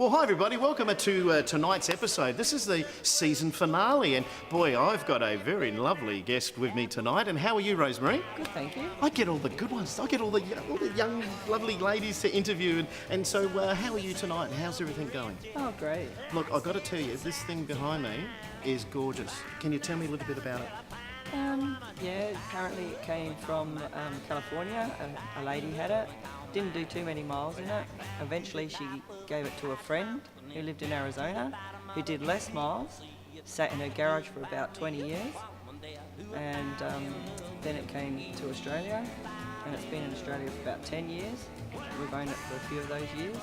Well, hi everybody, welcome to tonight's episode. This is the season finale, and boy, I've got a very lovely guest with me tonight. And how are you, Rosemary? Good, thank you. I get all the good ones. I get all the young, lovely ladies to interview. And so, how are you tonight? How's everything going? Oh, great. Look, I've got to tell you, this thing behind me is gorgeous. Can you tell me a little bit about it? Yeah, apparently it came from California. A lady had it. Didn't do too many miles in it. Eventually she gave it to a friend who lived in Arizona, who did less miles, sat in her garage for about 20 years, and then it came to Australia, and it's been in Australia for about 10 years. We've owned it for a few of those years,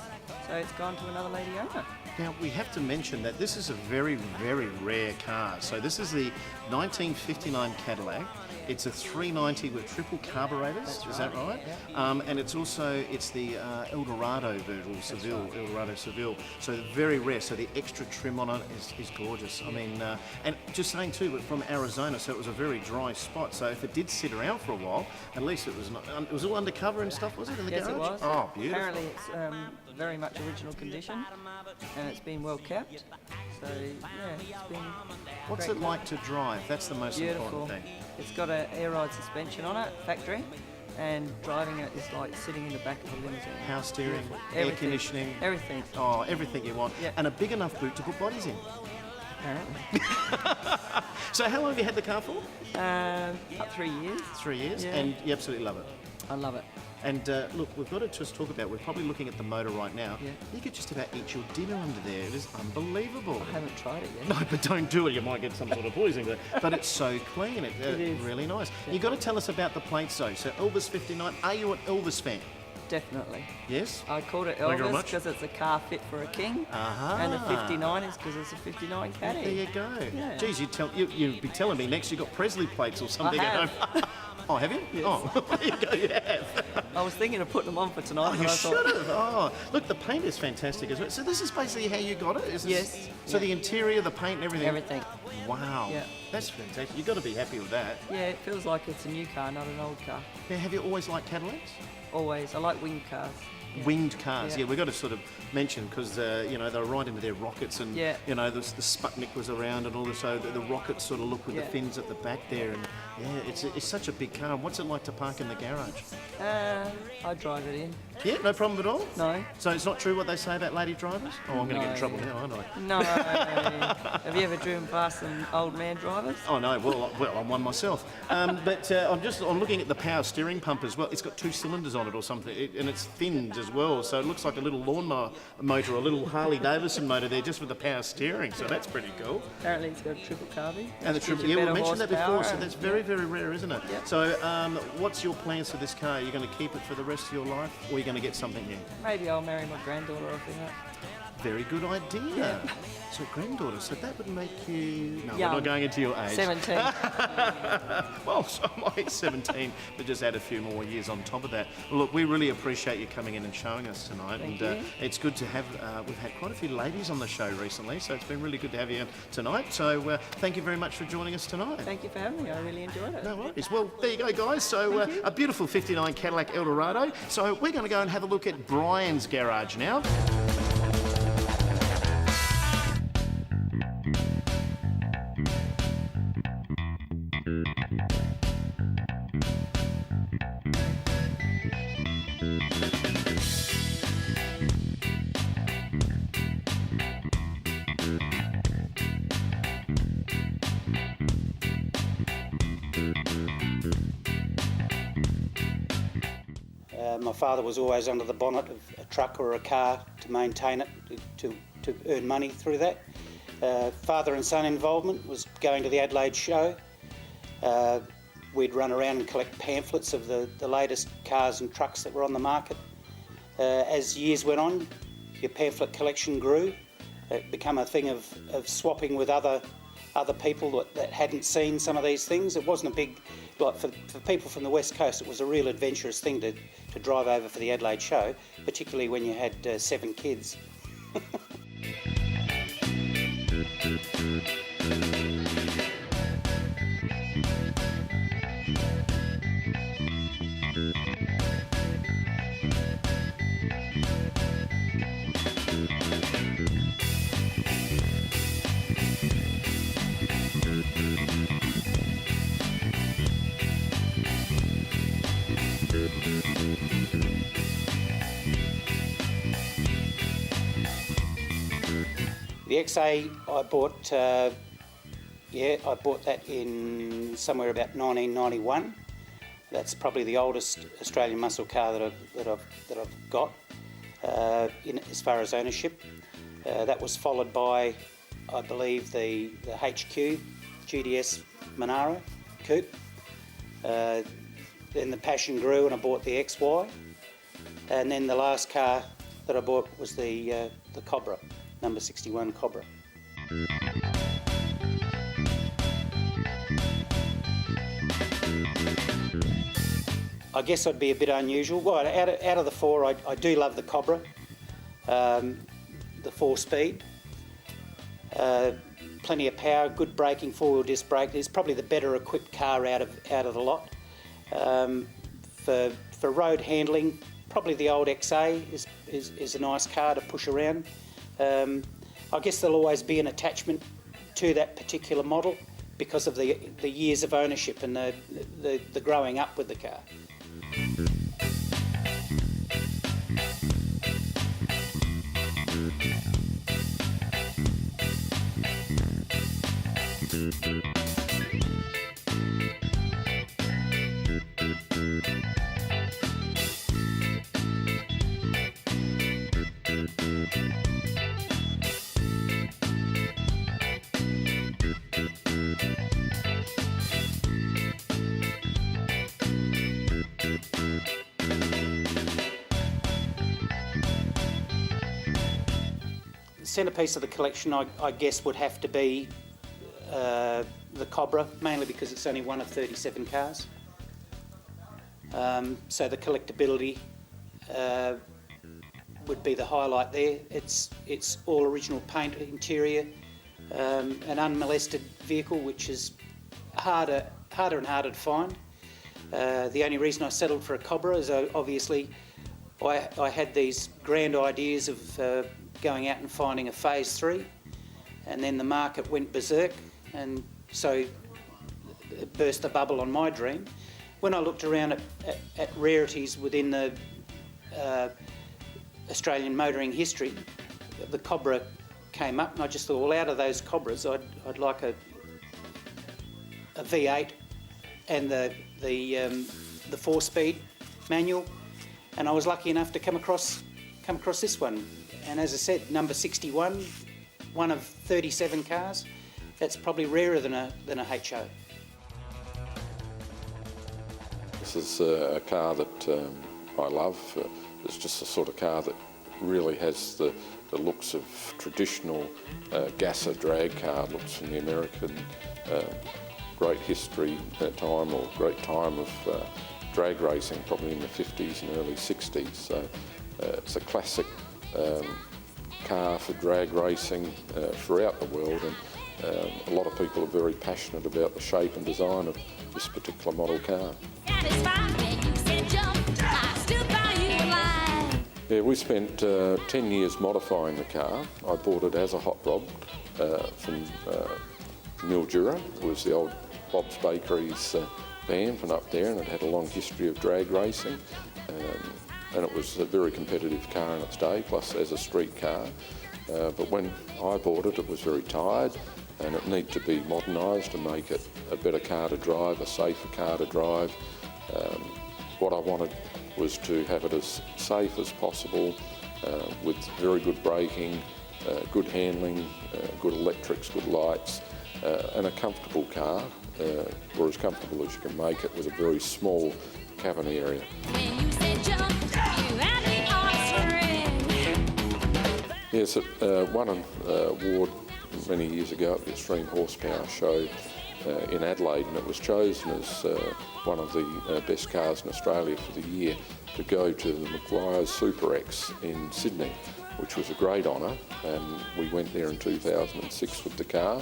so it's gone to another lady owner. Now, we have to mention that this is a very, very rare car. So this is the 1959 Cadillac. It's a 390 with triple carburetors, is that right? Yeah. And it's the Eldorado version, Eldorado Seville. So very rare. So the extra trim on it is gorgeous. I mean, and just saying too, but from Arizona, so it was a very dry spot. So if it did sit around for a while, at least it was not. It was all undercover and stuff, was it, in the garage? Yes, it was. Oh, beautiful. Apparently it's very much original condition, and it's been well kept. So yeah, it's been. What's great it like to drive? That's the most Beautiful. important thing. It's got an air ride suspension on it, factory, and driving it is like sitting in the back of a limousine. Power steering, air Everything. conditioning. Everything. Oh, everything you want. Yeah. And a big enough boot to put bodies in. Apparently. So how long have you had the car for? About 3 years. 3 years, Yeah. and you absolutely love it. I love it. And look, we've got to just talk about, we're probably looking at the motor right now. Yeah. You could just about eat your dinner under there. It is unbelievable. I haven't tried it yet. No, but don't do it. You might get some sort of poisoning. But it's so clean. It is. Really nice. Yeah. You've got to tell us about the plates though. So Elvis 59, are you an Elvis fan? Definitely. Yes? I called it Thank you very Elvis much. because it's a car fit for a king. Uh-huh. And the 59 is because it's a 59 Caddy. There you go. Yeah. Geez, you'd be telling me next you've got Presley plates or something I at have. home. Oh, have you? Yes. Oh, there you go, you have. I was thinking of putting them on for tonight, Oh, but you I thought, should have. Oh, look, the paint is fantastic as well. So this is basically how you got it? Is this, Yes. So Yeah. the interior, the paint and everything? everything. Wow. Yeah. That's fantastic. You've got to be happy with that. Yeah, it feels like it's a new car, not an old car. Now, have you always liked Cadillacs? Always. I like winged cars. Yeah. Winged cars, yeah. Yeah. We've got to sort of mention because they were right into their rockets, and Yeah. the Sputnik was around, and all this. So the rockets sort of look with the Yeah. fins at the back there, and yeah, it's such a big car. What's it like to park in the garage? I drive it in. Yeah, no problem at all. No. So it's not true what they say about lady drivers? Oh, I'm going to get in No. trouble now, aren't I? No. Have you ever driven past some old man drivers? Oh no, well, I'm one myself. But I'm looking at the power steering pump as well. It's got 2 cylinders on it or something, and it's thinned as well. So it looks like a little lawnmower motor, a little Harley Davidson motor there, just with the power steering. So that's pretty cool. Apparently it's got a triple carby. And the which gives triple, you yeah, we better mentioned that before. So horsepower that's and- very, very rare, isn't it? Yeah. So what's your plans for this car? Are you going to keep it for the rest of your life, or are you going to get something new? Maybe I'll marry my granddaughter off in it. Very good idea. Yeah. So granddaughter, so that would make you... No, Young. we're not going into your age. 17. Well, so I'm 17, but just add a few more years on top of that. Well, look, we really appreciate you coming in and showing us tonight. Thank and you. It's good to have, we've had quite a few ladies on the show recently, so it's been really good to have you tonight. So thank you very much for joining us tonight. Thank you for having me. I really enjoyed it. No worries. Well, there you go, guys. So a beautiful 59 Cadillac Eldorado. So we're going to go and have a look at Brian's garage now. My father was always under the bonnet of a truck or a car to maintain it, to earn money through that. Father and son involvement was going to the Adelaide show. We'd run around and collect pamphlets of the latest cars and trucks that were on the market. As years went on, your pamphlet collection grew. It became a thing of swapping with other people that hadn't seen some of these things. It wasn't a big, like for people from the West Coast, it was a real adventurous thing to drive over for the Adelaide show, particularly when you had 7 kids. The XA I bought, I bought that in somewhere about 1991. That's probably the oldest Australian muscle car that I've got as far as ownership. That was followed by, I believe, the HQ GDS Monaro coupe. Then the passion grew and I bought the XY. And then the last car that I bought was the Cobra, number 61 Cobra. I guess I'd be a bit unusual. Well, out of the four, I do love the Cobra, the 4-speed. Plenty of power, good braking, four-wheel disc brake. It's probably the better equipped car out of the lot. For road handling, probably the old XA is a nice car to push around. I guess there'll always be an attachment to that particular model because of the years of ownership and the growing up with the car. The centrepiece of the collection, I guess, would have to be the Cobra, mainly because it's only one of 37 cars. So the collectability would be the highlight there. It's all original paint interior, an unmolested vehicle, which is harder and harder to find. The only reason I settled for a Cobra is obviously I had these grand ideas of going out and finding a Phase 3, and then the market went berserk, and so it burst the bubble on my dream. When I looked around at rarities within the Australian motoring history, the Cobra came up, and I just thought, well, out of those Cobras, I'd like a V8 and the 4-speed manual, and I was lucky enough to come across this one. And as I said, number 61, one of 37 cars. That's probably rarer than a HO. This is a car that I love. It's just the sort of car that really has the looks of traditional gasser drag car looks from the American great history time, or great time of drag racing, probably in the 50s and early 60s. So it's a classic car for drag racing throughout the world, and a lot of people are very passionate about the shape and design of this particular model car. Yeah, we spent 10 years modifying the car. I bought it as a hot rod from Mildura. It was the old Bob's Bakery's van from up there, and it had a long history of drag racing. And it was a very competitive car in its day, plus as a street car. But when I bought it, it was very tired, and it needed to be modernised to make it a better car to drive, a safer car to drive. What I wanted was to have it as safe as possible, with very good braking, good handling, good electrics, good lights, and a comfortable car, or as comfortable as you can make it, with a very small cabin area. Yes, it won an award many years ago at the Extreme Horsepower Show in Adelaide, and it was chosen as one of the best cars in Australia for the year to go to the Maguire's Super X in Sydney, which was a great honour. And we went there in 2006 with the car,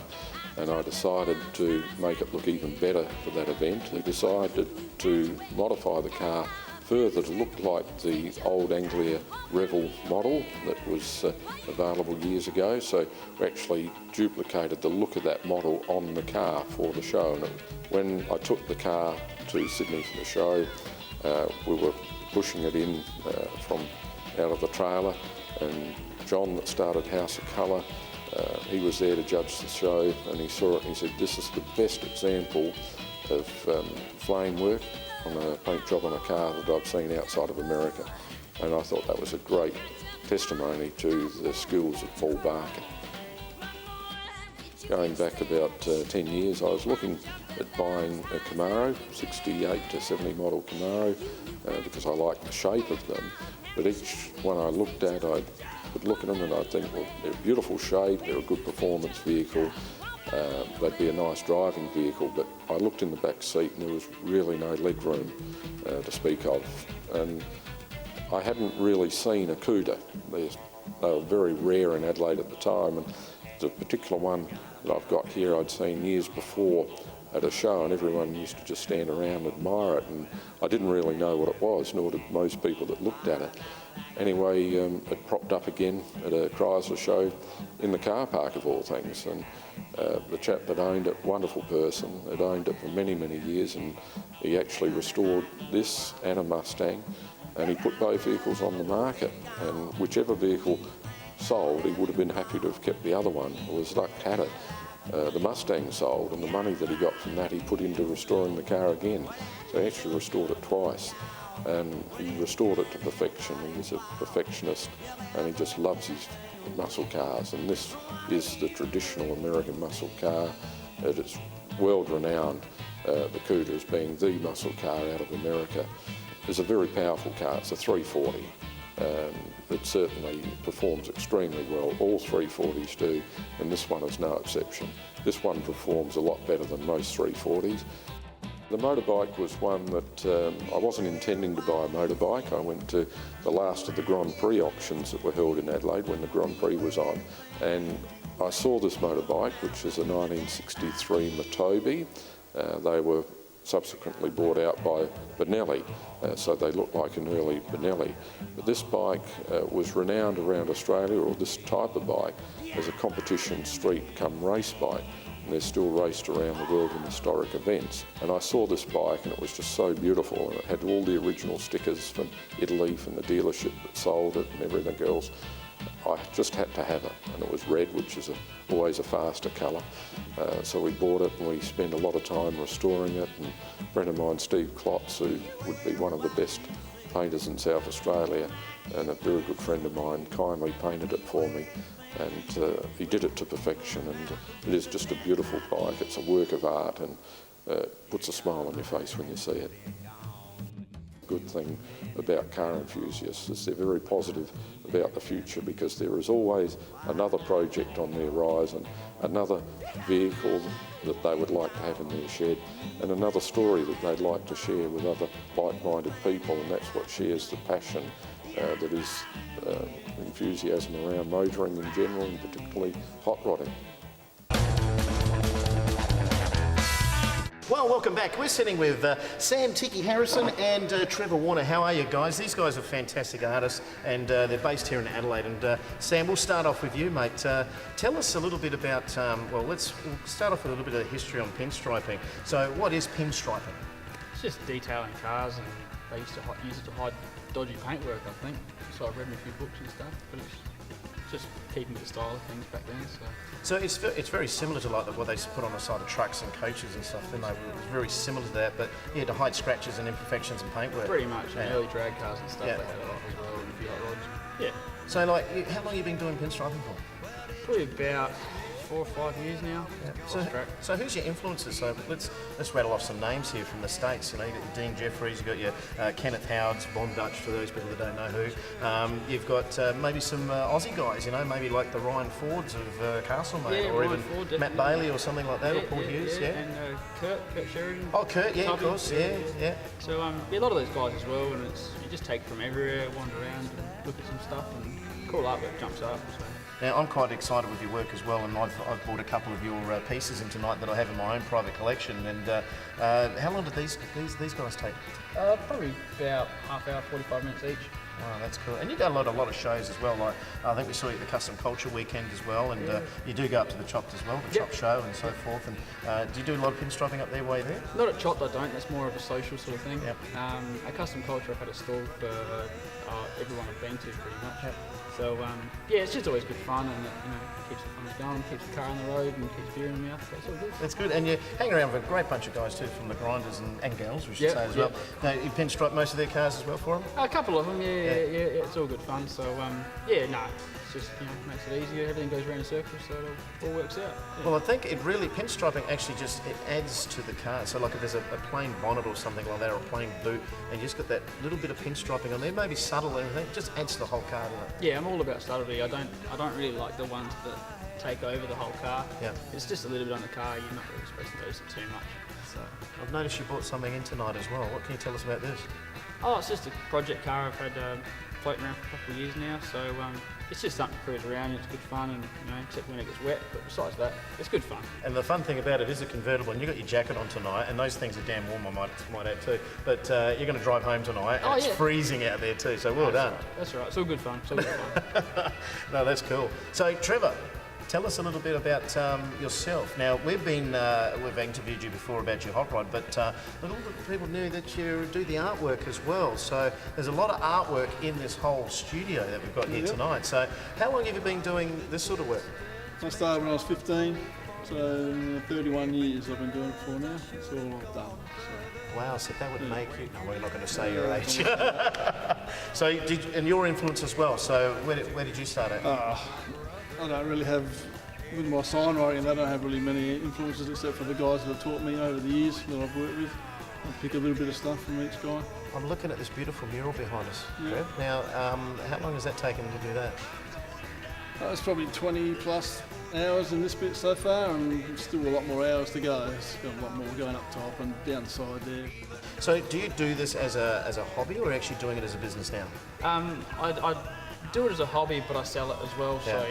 and I decided to make it look even better for that event. We decided to modify the car further to look like the old Anglia Revel model that was available years ago. So we actually duplicated the look of that model on the car for the show. And when I took the car to Sydney for the show, we were pushing it in from out of the trailer, and John, that started House of Colour, He was there to judge the show, and he saw it and he said, "This is the best example of flame work on a paint job on a car that I've seen outside of America." And I thought that was a great testimony to the skills of Paul Barker. Going back about 10 years, I was looking at buying a Camaro, 68 to 70 model Camaro, because I liked the shape of them. But each one I looked at, I would look at them and I'd think, well, they're a beautiful shape, they're a good performance vehicle, they'd be a nice driving vehicle, but I looked in the back seat and there was really no leg room to speak of. And I hadn't really seen a Cuda. They were very rare in Adelaide at the time, and the particular one that I've got here I'd seen years before at a show, and everyone used to just stand around and admire it, and I didn't really know what it was, nor did most people that looked at it. Anyway, it propped up again at a Chrysler show in the car park of all things, and the chap that owned it, wonderful person, had owned it for many, many years, and he actually restored this and a Mustang, and he put both vehicles on the market, and whichever vehicle sold, he would have been happy to have kept the other one, or as luck had it. The Mustang sold, and the money that he got from that he put into restoring the car again. So he actually restored it twice, and he restored it to perfection. He's a perfectionist, and he just loves his muscle cars, and this is the traditional American muscle car. It is world renowned, the Cuda, as being the muscle car out of America. It's a very powerful car. It's a 340. It certainly performs extremely well. All 340s do, and this one is no exception. This one performs a lot better than most 340s. The motorbike was one that I wasn't intending to buy a motorbike. I went to the last of the Grand Prix auctions that were held in Adelaide when the Grand Prix was on, and I saw this motorbike, which is a 1963 Motobi. They were subsequently bought out by Benelli, so they look like an early Benelli. But this bike was renowned around Australia, or this type of bike, as a competition street come race bike. And they're still raced around the world in historic events. And I saw this bike and it was just so beautiful, and it had all the original stickers from Italy, from the dealership that sold it and everything else. I just had to have it, and it was red, which is always a faster colour. So we bought it, and we spent a lot of time restoring it. And a friend of mine, Steve Klotz, who would be one of the best painters in South Australia, and a very good friend of mine, kindly painted it for me. And he did it to perfection, and it is just a beautiful bike. It's a work of art, and puts a smile on your face when you see it. Good thing about car enthusiasts is they're very positive about the future, because there is always another project on their horizon, another vehicle that they would like to have in their shed, and another story that they'd like to share with other like-minded people, and that's what shares the passion that is enthusiasm around motoring in general, and particularly hot rodding. Well, welcome back. We're sitting with Sam Tiki Harrison and Trevor Warner. How are you guys? These guys are fantastic artists, and they're based here in Adelaide. And Sam, we'll start off with you, mate. Tell us a little bit about, we'll start off with a little bit of history on pinstriping. So what is pinstriping? It's just detailing cars, and they used to use it to hide dodgy paintwork, I think. So I've read in a few books and stuff, but it's just keeping with the style of things back then. So it's very similar to like what they put on the side of trucks and coaches and stuff. Then it was very similar to that, but yeah, to hide scratches and imperfections and paintwork. Pretty much, yeah. Early drag cars and stuff, they had a lot as well, and a few hot rods. Yeah. So like, how long have you been doing pinstriping for? Probably about 4 or 5 years now. Yeah. So who's your influences? So let's rattle off some names here from the States. You know, you've got your Dean Jeffries, you've got your Kenneth Howards, Bond Dutch, for those people that don't know who. You've got maybe some Aussie guys, you know, maybe like the Ryan Fords of Castlemaine, or even Ford, Matt Bailey or something like that, or Paul Hughes, And Kurt Sheridan. Oh, Kurt, yeah, Tubby, of course, yeah. So a lot of those guys as well, and you just take from everywhere, wander around, and look at some stuff, and cool artwork jumps up. So. Now, I'm quite excited with your work as well, and I've bought a couple of your pieces in tonight that I have in my own private collection. And how long did these guys take? Probably about half hour, 45 minutes each. Oh, that's cool. And you go a lot of shows as well. Like I think we saw you at the Custom Culture Weekend as well, and you do go up to the Chopped as well, the Chopped show and so forth. And do you do a lot of pinstriping up there while you're there? Not at Chopped, I don't. That's more of a social sort of thing. Yep. At Custom Culture, I've had a stall for everyone I've been to pretty much. So yeah, it's just always good fun, and keeps the going, keeps the car on the road, and keeps beer in the mouth. So it's all good. That's good, and you hang around with a great bunch of guys too from the grinders and gals, we should say as well. Now, you pinstripe most of their cars as well for them? A couple of them, yeah, it's all good fun. So it's just makes it easier. Everything goes around in circles, so it all works out. Yeah. Well, I think it really, pinstriping actually it adds to the car. So like if there's a plain bonnet or something like that, or a plain boot, and you just got that little bit of pinstriping on there, maybe subtle and everything, it just adds to the whole car, doesn't it? Yeah, I'm all about subtlety. I don't really like the ones that take over the whole car. Yeah. It's just a little bit on the car, you're not really supposed to notice it too much. So I've noticed you bought something in tonight as well. What can you tell us about this? oh, it's just a project car I've had floating around for a couple of years now, so it's just something to cruise around, and it's good fun, and except when it gets wet, but besides that, it's good fun. And the fun thing about it is a convertible, and you got your jacket on tonight, and those things are damn warm, I might add too. But you're going to drive home tonight, and it's freezing out there too, so well done. That's right, it's all good fun. It's all good fun. No, that's cool. So Trevor, tell us a little bit about yourself. Now, we've interviewed you before about your hot rod, but little people knew that you do the artwork as well. So there's a lot of artwork in this whole studio that we've got here tonight. So how long have you been doing this sort of work? I started when I was 15, so 31 years I've been doing it for now. That's all I've done. So. Wow, so that would make you... No, we're not going to say your age. So, and your influence as well. So where did you start at? I don't really have, with my sign writing, I don't have really many influences except for the guys that have taught me over the years that I've worked with. I pick a little bit of stuff from each guy. I'm looking at this beautiful mural behind us, Trev. Now, how long has that taken to do that? It's probably 20 plus hours in this bit so far, and still a lot more hours to go. It's got a lot more going up top and down the side there. So do you do this as a hobby, or actually doing it as a business now? I do it as a hobby, but I sell it as well, so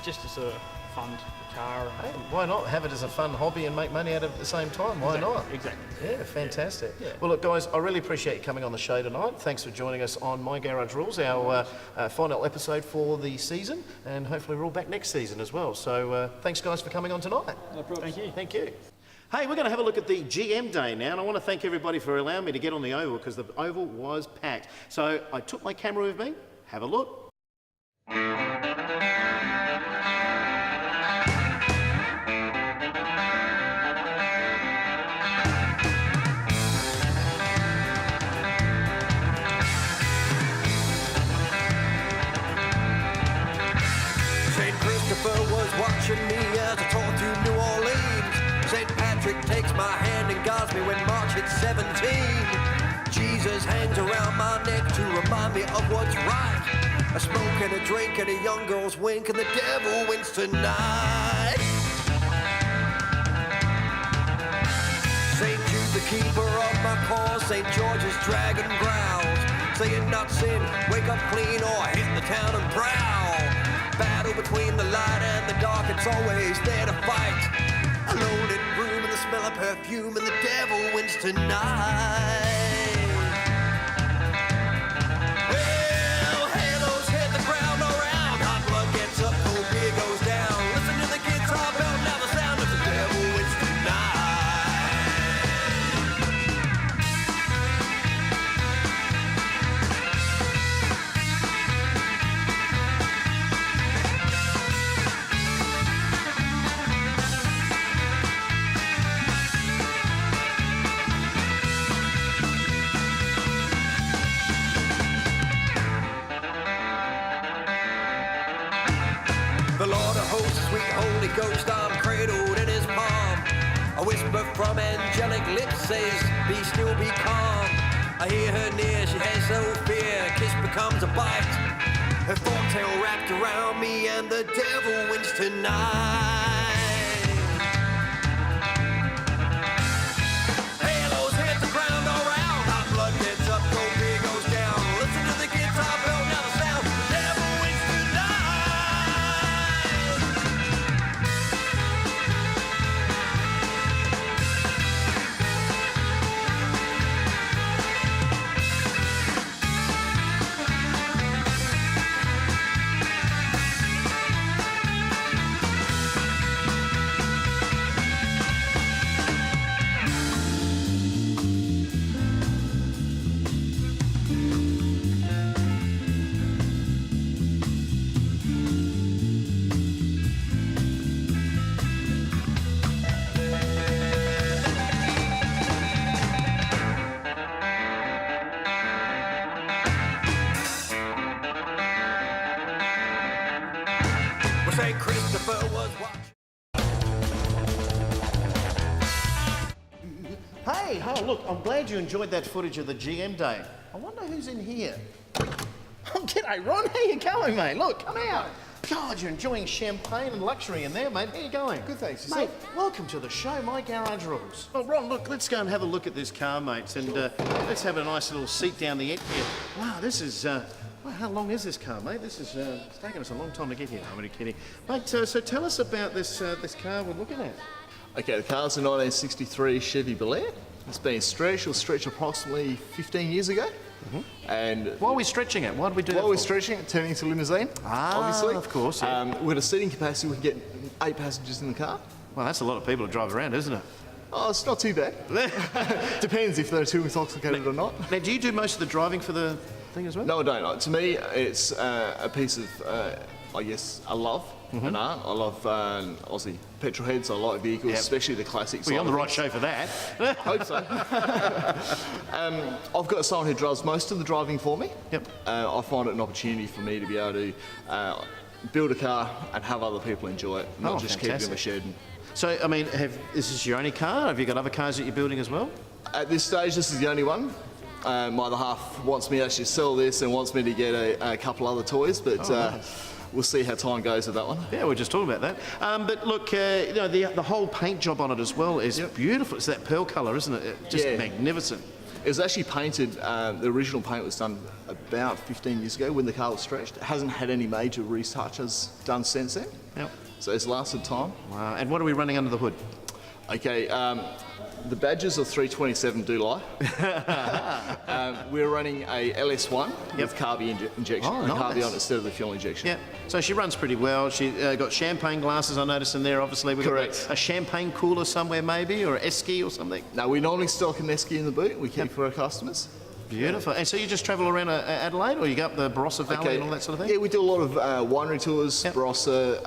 just to sort of fund the car. Hey, why not have it as a fun hobby and make money out of it at the same time? Why not? Exactly. Yeah, fantastic. Yeah. Well, look, guys, I really appreciate you coming on the show tonight. Thanks for joining us on My Garage Rules, our final episode for the season, and hopefully we're all back next season as well. So thanks, guys, for coming on tonight. No problem. Thank you. Thank you. Hey, we're going to have a look at the GM day now, and I want to thank everybody for allowing me to get on the oval, because the oval was packed. So I took my camera with me. Have a look. Was watching me as I tore through New Orleans. St. Patrick takes my hand and guards me when March hits 17. Jesus hangs around my neck to remind me of what's right. A smoke and a drink and a young girl's wink, and the devil wins tonight. St. Jude, the keeper of my cause, St. George's dragon growls, saying not sin, wake up clean or hit the town and prowl. Battle between the light and the dark, it's always there to fight. A loaded room and the smell of perfume, and the devil wins tonight. Well, halos hit the ground around, hot blood gets up, cold beer goes down. Listen to the guitar belt, now the sound of the devil wins tonight. The Lord of hosts, sweet Holy Ghost, I'm cradled in his palm. A whisper from angelic lips says, be still, be calm. I hear her near, she has no fear, a kiss becomes a bite. Her foretail wrapped around me, and the devil wins tonight. Halos hit the ground all round, hot blood gets up, cold beer goes down. Listen to the guitar belt, now the sound, the devil wins tonight. Hey, oh look, I'm glad you enjoyed that footage of the GM day. I wonder who's in here. Oh, g'day Ron, how you going, mate? Look, come out. God, you're enjoying champagne and luxury in there, mate. How you going? Good, thanks. Mate, welcome to the show, My Garage Rules. Oh, Ron, look, let's go and have a look at this car, mates, and let's have a nice little seat down the end here. Wow, this is... well, how long is this car, mate? This is it's taken us a long time to get here. I'm only kidding. Mate, so tell us about this car we're looking at. Okay, the car's a 1963 Chevy Bel Air. It's been stretched. It was stretched approximately 15 years ago. And Why are we stretching it? Why did we do that? while we're for? stretching it, turning into a limousine, obviously. Of course, yeah. With a seating capacity, we can get 8 passengers in the car. Well, that's a lot of people to drive around, isn't it? Oh, it's not too bad. Depends if they're too intoxicated or not. Now, do you do most of the driving for the thing as well? No, I don't. To me, it's a piece of, I guess, a love, an art. I love Aussie petrol heads. I like vehicles, especially the classics. Well, you're on the right show for that. Hope so. I've got someone who does most of the driving for me. Yep. I find it an opportunity for me to be able to build a car and have other people enjoy it, not just keep it in the shed. So, I mean, is this your only car? Have you got other cars that you're building as well? At this stage, this is the only one. My other half wants me to actually sell this and wants me to get a couple other toys, but we'll see how time goes with that one. Yeah, we're just talking about that. But look, you know, the whole paint job on it as well is beautiful. It's that pearl colour, isn't it? Just magnificent. It was actually painted, the original paint was done about 15 years ago when the car was stretched. It hasn't had any major retouches done since then. Yep. So it's lasted time. Wow. And what are we running under the hood? Okay, the badges of 327 do lie. We're running a LS1 with carby injection. Oh, and nice. carby on instead of the fuel injection. Yeah. So she runs pretty well. She got champagne glasses, I noticed in there, obviously. We've Correct. got a champagne cooler somewhere maybe, or an esky or something. Now, we normally stock an esky in the boot. We keep for our customers. Beautiful. And so you just travel around Adelaide, or you go up the Barossa Valley and all that sort of thing? Yeah, we do a lot of winery tours, Barossa,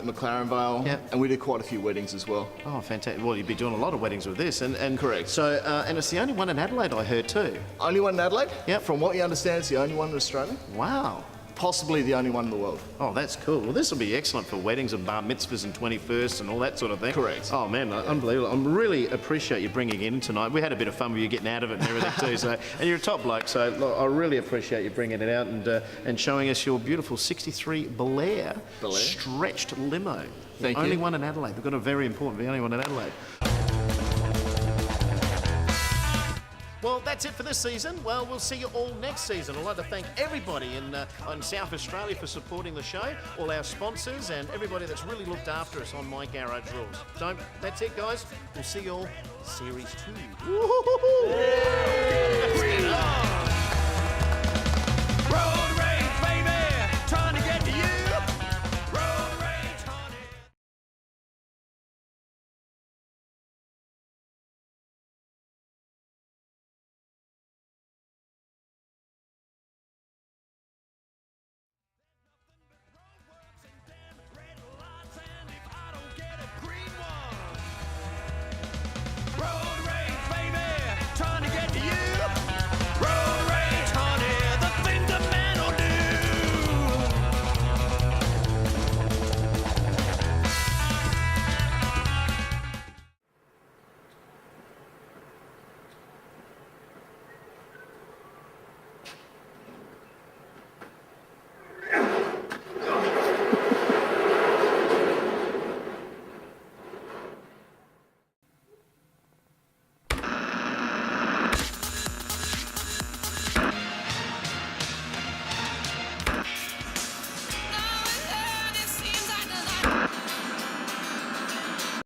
McLaren Vale, and we do quite a few weddings as well. Oh, fantastic. Well, you'd be doing a lot of weddings with this. And Correct. So, and it's the only one in Adelaide, I heard, too. Only one in Adelaide? Yep. From what you understand, it's the only one in Australia. Wow. Possibly the only one in the world. Oh, that's cool. Well, this will be excellent for weddings and bar mitzvahs and 21st and all that sort of thing. Correct. Oh, man, unbelievable. I really appreciate you bringing it in tonight. We had a bit of fun with you getting out of it and everything too. So, and you're a top bloke, so look, I really appreciate you bringing it out and showing us your beautiful 63 Bel Air stretched limo. Thank you. Only one in Adelaide. We've got a very important, the only one in Adelaide. Well, that's it for this season. Well, we'll see you all next season. I'd like to thank everybody in South Australia for supporting the show, all our sponsors, and everybody that's really looked after us on My Garage Rules. That's it, guys. We'll see you all Series 2. Woo-hoo-hoo-hoo.